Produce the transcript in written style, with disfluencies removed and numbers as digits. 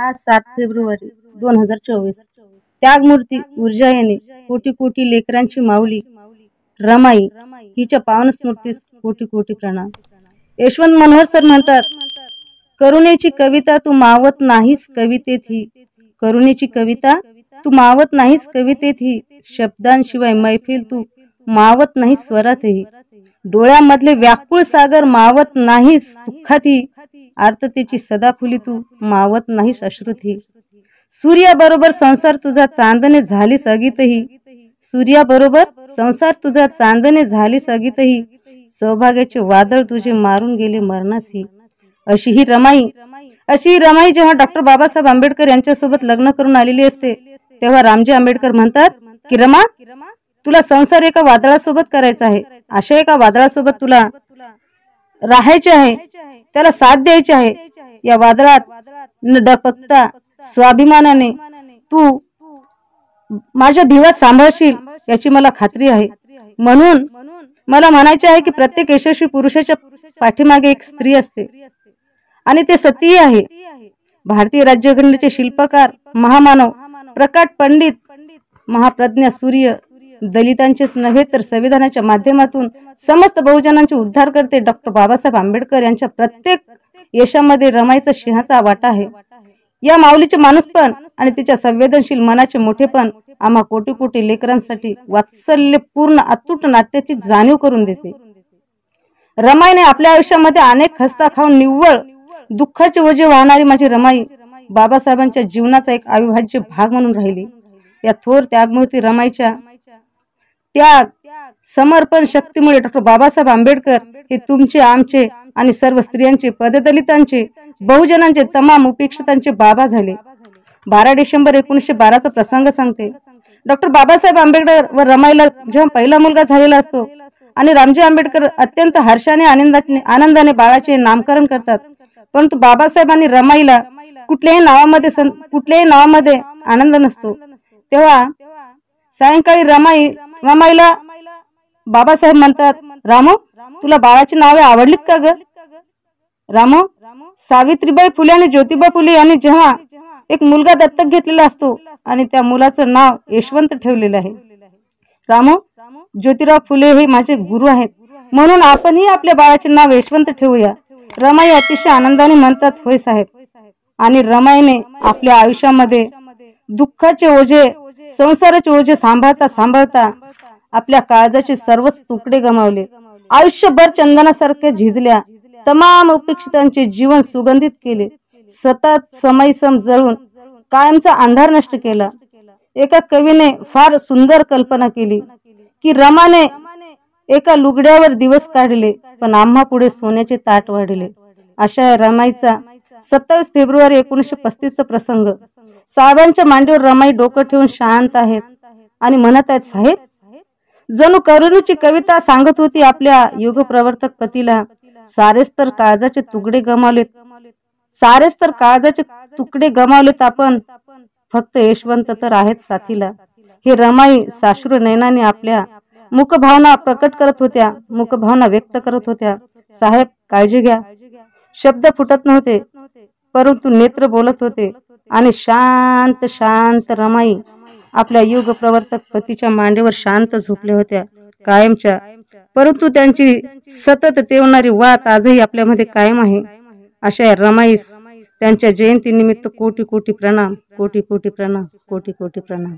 आज 7 फेब्रुवारी 2024 त्यागमूर्ती ऊर्जा येणे कोटी कोटी लेकरांची माऊली रमाई हिच्या पावन स्मृतीस कोटी कोटी प्रणाम। यशवंत मनोहर सर म्हणतात, करुणेची कविता तू मावत नाहीस कवितेत ही, करुणेची कविता तू मावत नाहीस कवितेत ही, शब्दांशिवाय मैफिल तू मावत नाही स्वरातही, डोळ्यामधले व्याकुळ सागर मावत नाहीस दुःखातही, आर्ततेची सदाफुली तू मावत नाहीस अश्रुतही, सूर्याबरोबर संसार तुझा चांदणे झालीस अगीतही, सूर्याबरोबर संसार तुझा चांदणे झालीस अगीतही, सौभाग्याचे वादळ तुझे मारून गेले मरणासी, अशी ही रमाई जेव्हा डॉक्टर बाबासाहेब आंबेडकर यांच्यासोबत लग्न करून आलेली असते तेव्हा रामजी आंबेडकर म्हणतात की रमा, तुला संसार एका वादळासोबत करायचा आहे, अशा एका वादळासोबत तुला राहायचे आहे, त्याला साथ द्यायची आहे। या वादळात न डगमगता स्वाभिमानाने तू माझ्या भिवा सांभाळशील याची मला खात्री आहे। म्हणून मला म्हणायचे आहे की प्रत्येक यशस्वी पुरुषाच्या पाठीमागे एक स्त्री असते आणि ते सतीही आहे। भारतीय राज्यघटनेचे शिल्पकार महामानव प्रकाट पंडित महाप्रज्ञा सूर्य दलितांचेच नव्हे तर संविधानाच्या माध्यमातून समस्त बहुजनांचे उद्धार करते डॉक्टर बाबासाहेब आंबेडकर यांच्या प्रत्येक यशामध्ये रमाईचा सिंहाचा वाटा आहे। या माऊलीचे माणूसपण आणि तिच्या संवेदनशील मनाचे मोठेपण आम्हा कोटी कोटी लेकरांसाठी वात्सल्यपूर्ण अतूट नात्याची जाणीव करून देते। रमाईने आपल्या आयुष्यामध्ये अनेक हसता खाऊन निव्वळ दुःखाचे ओझे वाहणारी माझी रमाई बाबासाहेबांच्या जीवनाचा एक अविभाज्य भाग म्हणून राहिली। या थोर त्यागमूर्ती रमाईच्या त्याग समर्पण शक्तीमुळे डॉक्टर बाबासाहेब आंबेडकर हे तुमचे आमचे आणि सर्व स्त्रियांचे पददलितांचे बहुजनांचे तमाम उपेक्षितांचे बाबा झाले। 12 डिसेंबर 1912 प्रसंग सांगते। डॉक्टर बाबासाहेब आंबेडकर व रमाईला जेव्हा पहिला मुलगा झालेला असतो आणि रामजी आंबेडकर अत्यंत हर्षाने आनंदाने बाळाचे नामकरण करतात, परंतु बाबासाहेब आणि रमाईला कुठल्याही नावामध्ये आनंद नसतो। तेव्हा सायंकाळी रमाईला बाबासाहेब म्हणतात, रामू तुला बाळाची नावे आवडलीत का ग? रामू, सावित्रीबाई फुले आणि ज्योतिबा फुले यांनी जेव्हा एक मुलगा दत्तक घेतलेला असतो आणि त्या मुलाचं नाव यशवंत ठेवलेलं आहे। रामू, ज्योतिराव फुले हे माझे गुरु आहेत, म्हणून आपणही आपल्या बाळाचे नाव यशवंत ठेवूया। रमाई अतिशय आनंदाने म्हणतात, होय साहेब। आणि रमाईने आपल्या आयुष्यामध्ये दुःखाचे ओझे संसाराचे ओझे सांभाळता आपल्या काळजाचे सर्वच तुकडे गमावले, आयुष्यभर चंदनासारख्या झिजल्या, तमाम उपेक्षितांचे जीवन सुगंधित केले, सतत समयसम जळून कायमचा अंधार नष्ट केला। एका कवीने फार सुंदर कल्पना केली की रमाने एका लुगड्यावर दिवस काढले पण आम्हा पुढे सोन्याचे ताट वाढले। अशा रमाईचा 27 फेब्रुवारी 1935 प्रसंग। साहेबांच्या मांडीवर रमाई डोकं ठेवून शांत आहेत आणि म्हणत आहेत, साहेब जणू करुणेची कविता सांगत होती आपल्या युगप्रवर्तक पतीला, सारेच तर काळजाचे तुकडे गमावलेत आपण, फक्त यशवंत तर आहेत साथीला। हे रमाई साश्रू नयनाने आपल्या मुखभावना प्रकट करत होत्या, मुखभावना व्यक्त करत होत्या। साहेब काळजी घ्या, शब्द फुटत नव्हते परंतु नेत्र बोलत होते आणि शांत शांत रमाई आपल्या युग प्रवर्तक पतीच्या मांडीवर शांत झोपल्या होत्या कायमच्या, परंतु त्यांची सतत तेवणारी वात आजही आपल्यामध्ये कायम आहे। अशा रमाईस त्यांच्या जयंती निमित्त कोटी कोटी प्रणाम, कोटी कोटी प्रणाम, कोटी कोटी प्रणाम।